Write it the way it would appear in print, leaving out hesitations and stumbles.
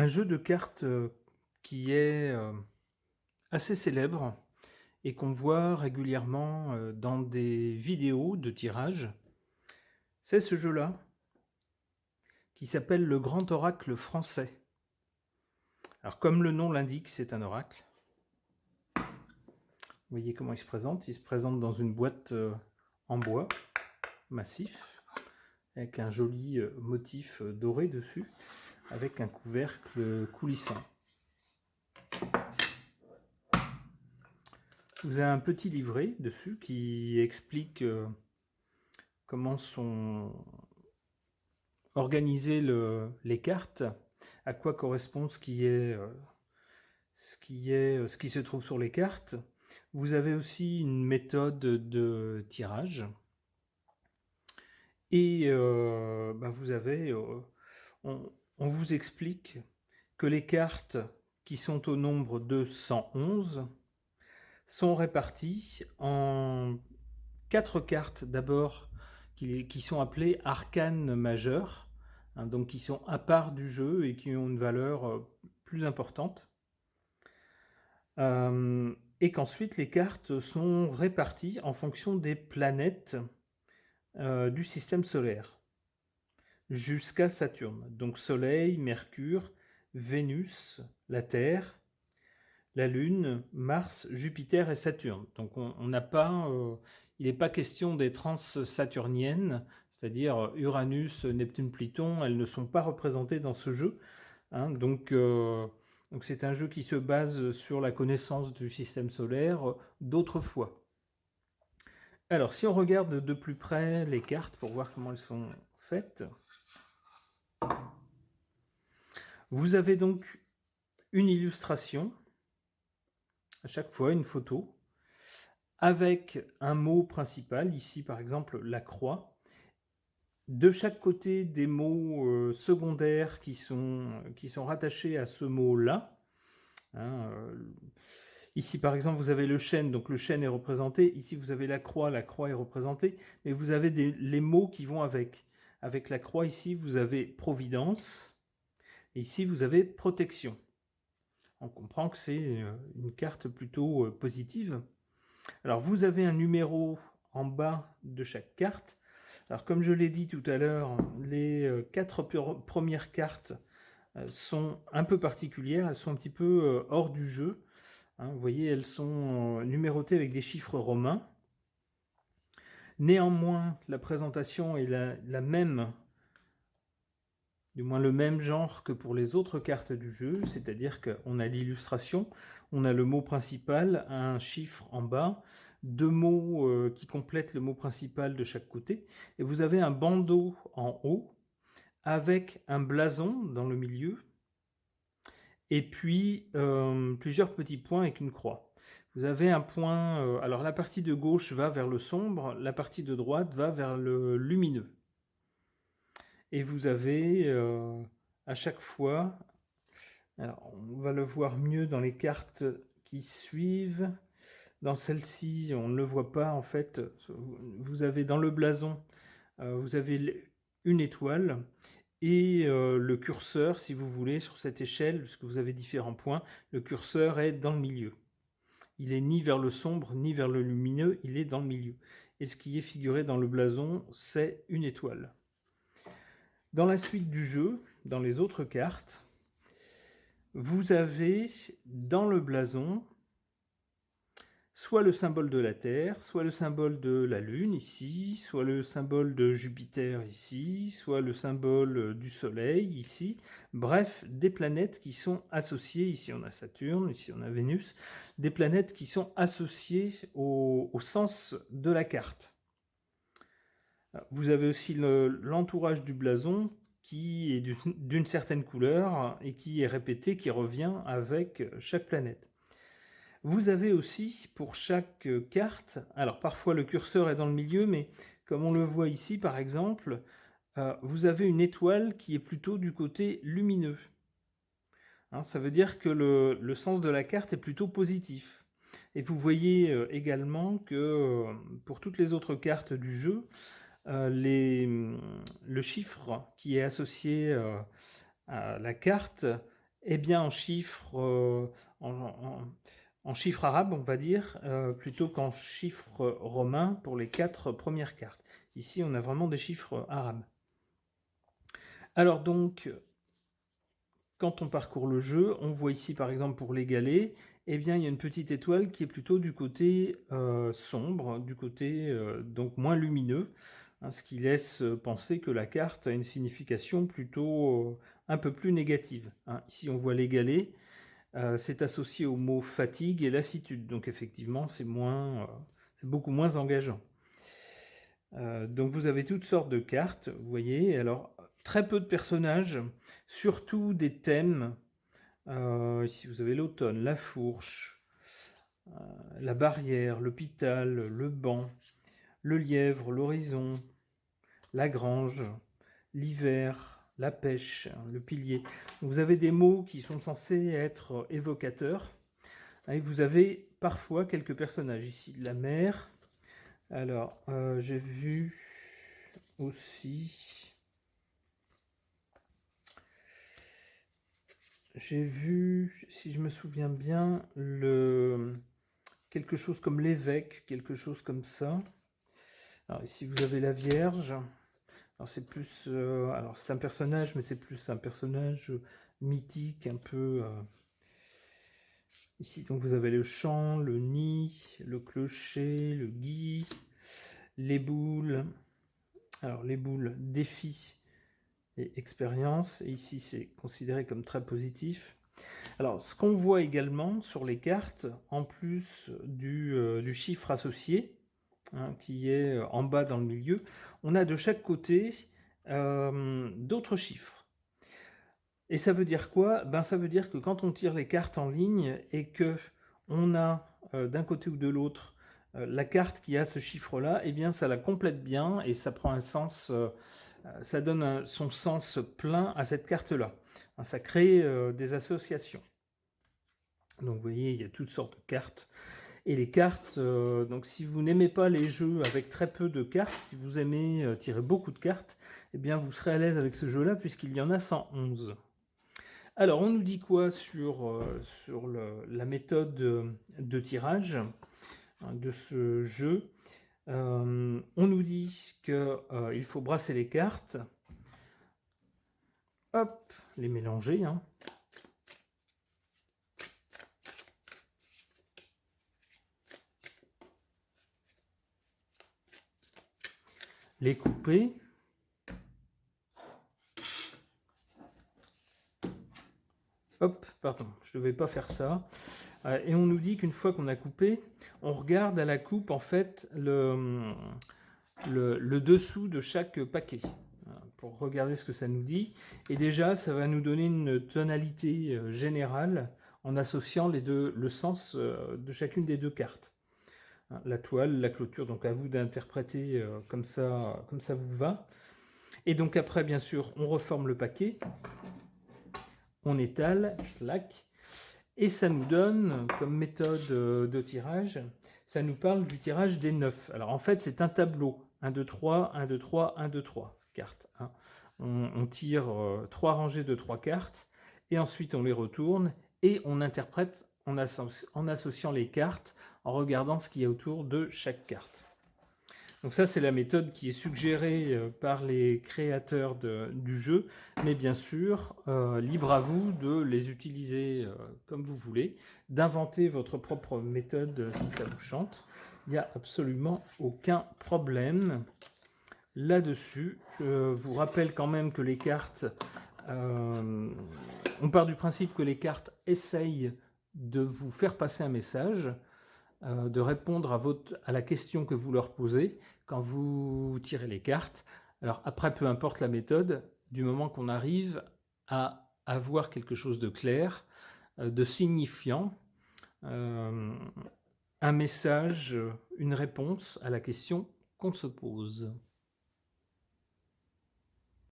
Un jeu de cartes, qui est, assez célèbre et qu'on voit régulièrement, dans des vidéos de tirage. C'est ce jeu-là, qui s'appelle le Grand Oracle Français. Alors comme le nom l'indique, c'est un oracle. Vous voyez comment il se présente? Il se présente dans une boîte, en bois, massif, avec un joli, motif, doré dessus, avec un couvercle coulissant. Vous avez un petit livret dessus qui explique, comment sont organisées les cartes, à quoi correspond ce qui se trouve sur les cartes. Vous avez aussi une méthode de tirage et vous avez, on vous explique que les cartes qui sont au nombre de 111 sont réparties en 4 cartes d'abord qui sont appelées arcanes majeures, hein, donc qui sont à part du jeu et qui ont une valeur plus importante. Et qu'ensuite les cartes sont réparties en fonction des planètes du système solaire, jusqu'à Saturne. Donc Soleil, Mercure, Vénus, la Terre, la Lune, Mars, Jupiter et Saturne. Donc on n'a pas, il n'est pas question des transsaturniennes, c'est-à-dire Uranus, Neptune, Pluton, elles ne sont pas représentées dans ce jeu. Hein, donc c'est un jeu qui se base sur la connaissance du système solaire d'autrefois. Alors si on regarde de plus près les cartes pour voir comment elles sont faites, vous avez donc une illustration, à chaque fois une photo, avec un mot principal, ici par exemple la croix, de chaque côté des mots secondaires qui sont rattachés à ce mot-là. Hein, ici par exemple vous avez le chêne, donc le chêne est représenté, ici vous avez la croix est représentée, mais vous avez les mots qui vont avec. Avec la croix ici vous avez providence, et ici vous avez protection. On comprend que c'est une carte plutôt positive. Alors vous avez un numéro en bas de chaque carte. Alors comme je l'ai dit tout à l'heure, les 4 premières cartes sont un peu particulières, elles sont un petit peu hors du jeu. Hein, vous voyez, elles sont numérotées avec des chiffres romains. Néanmoins, la présentation est la même, du moins le même genre que pour les autres cartes du jeu, c'est-à-dire qu'on a l'illustration, on a le mot principal, un chiffre en bas, 2 mots qui complètent le mot principal de chaque côté, et vous avez un bandeau en haut avec un blason dans le milieu, et puis plusieurs petits points avec une croix. Vous avez un point, alors la partie de gauche va vers le sombre, la partie de droite va vers le lumineux. Et vous avez à chaque fois, alors on va le voir mieux dans les cartes qui suivent. Dans celle-ci, on ne le voit pas en fait. Vous avez dans le blason, vous avez une étoile et le curseur, si vous voulez, sur cette échelle, puisque vous avez différents points, le curseur est dans le milieu. Il est ni vers le sombre ni vers le lumineux, il est dans le milieu. Et ce qui est figuré dans le blason, c'est une étoile. Dans la suite du jeu, dans les autres cartes, vous avez dans le blason soit le symbole de la Terre, soit le symbole de la Lune ici, soit le symbole de Jupiter ici, soit le symbole du Soleil ici. Bref, des planètes qui sont associées, ici on a Saturne, ici on a Vénus, des planètes qui sont associées au sens de la carte. Vous avez aussi l'entourage du blason qui est d'une certaine couleur et qui est répété, qui revient avec chaque planète. Vous avez aussi pour chaque carte, alors parfois le curseur est dans le milieu, mais comme on le voit ici par exemple, vous avez une étoile qui est plutôt du côté lumineux. Hein, ça veut dire que le sens de la carte est plutôt positif. Et vous voyez également que pour toutes les autres cartes du jeu, le chiffre qui est associé à la carte Eh bien, en chiffres arabes, on va dire, plutôt qu'en chiffres romains pour les 4 premières cartes. Ici, on a vraiment des chiffres arabes. Alors donc, quand on parcourt le jeu, on voit ici par exemple pour les galets, eh bien il y a une petite étoile qui est plutôt du côté sombre, du côté donc moins lumineux, hein, ce qui laisse penser que la carte a une signification plutôt un peu plus négative, hein. Ici on voit les galets, c'est associé au mot fatigue et lassitude, donc effectivement c'est beaucoup moins engageant. Donc vous avez toutes sortes de cartes, vous voyez, alors très peu de personnages, surtout des thèmes. Ici vous avez l'automne, la fourche, la barrière, l'hôpital, le banc, le lièvre, l'horizon, la grange, l'hiver, la pêche, le pilier. Vous avez des mots qui sont censés être évocateurs. Et vous avez parfois quelques personnages. Ici, la mer. Alors, j'ai vu aussi... J'ai vu, si je me souviens bien, quelque chose comme l'évêque, quelque chose comme ça. Alors ici, vous avez la Vierge. Alors c'est plus... alors c'est un personnage, mais c'est plus un personnage mythique, un peu... Ici, donc vous avez le champ, le nid, le clocher, le gui, les boules. Alors les boules, défi et expérience. Et ici, c'est considéré comme très positif. Alors, ce qu'on voit également sur les cartes, en plus du chiffre associé, hein, qui est en bas dans le milieu, on a de chaque côté d'autres chiffres. Et ça veut dire quoi? Ben, ça veut dire que quand on tire les cartes en ligne et que on a d'un côté ou de l'autre la carte qui a ce chiffre-là, eh bien ça la complète bien et ça prend un sens, ça donne son sens plein à cette carte-là. Ça crée des associations. Donc vous voyez, il y a toutes sortes de cartes. Et les cartes, donc si vous n'aimez pas les jeux avec très peu de cartes, si vous aimez tirer beaucoup de cartes, eh bien vous serez à l'aise avec ce jeu-là puisqu'il y en a 111. Alors, on nous dit quoi sur la méthode de tirage, hein, de ce jeu? On nous dit qu'il faut brasser les cartes, hop, les mélanger, hein. Les couper. Hop, pardon, je ne devais pas faire ça. Et on nous dit qu'une fois qu'on a coupé, on regarde à la coupe en fait le dessous de chaque paquet, pour regarder ce que ça nous dit. Et déjà, ça va nous donner une tonalité générale en associant le sens de chacune des deux cartes. La toile, la clôture, donc à vous d'interpréter comme ça vous va. Et donc après, bien sûr, on reforme le paquet, on étale, clac, et ça nous donne comme méthode de tirage, ça nous parle du tirage des 9. Alors en fait, c'est un tableau, 1, 2, 3, 1, 2, 3, 1, 2, 3 cartes, hein. On tire 3 rangées de 3 cartes, et ensuite on les retourne, et on interprète en associant les cartes, en regardant ce qu'il y a autour de chaque carte. Donc ça, c'est la méthode qui est suggérée par les créateurs du jeu, mais bien sûr, libre à vous de les utiliser comme vous voulez, d'inventer votre propre méthode si ça vous chante. Il n'y a absolument aucun problème là-dessus. Je vous rappelle quand même que les cartes... on part du principe que les cartes essayent de vous faire passer un message, de répondre à la question que vous leur posez quand vous tirez les cartes. Alors après, peu importe la méthode, du moment qu'on arrive à avoir quelque chose de clair, de signifiant, un message, une réponse à la question qu'on se pose.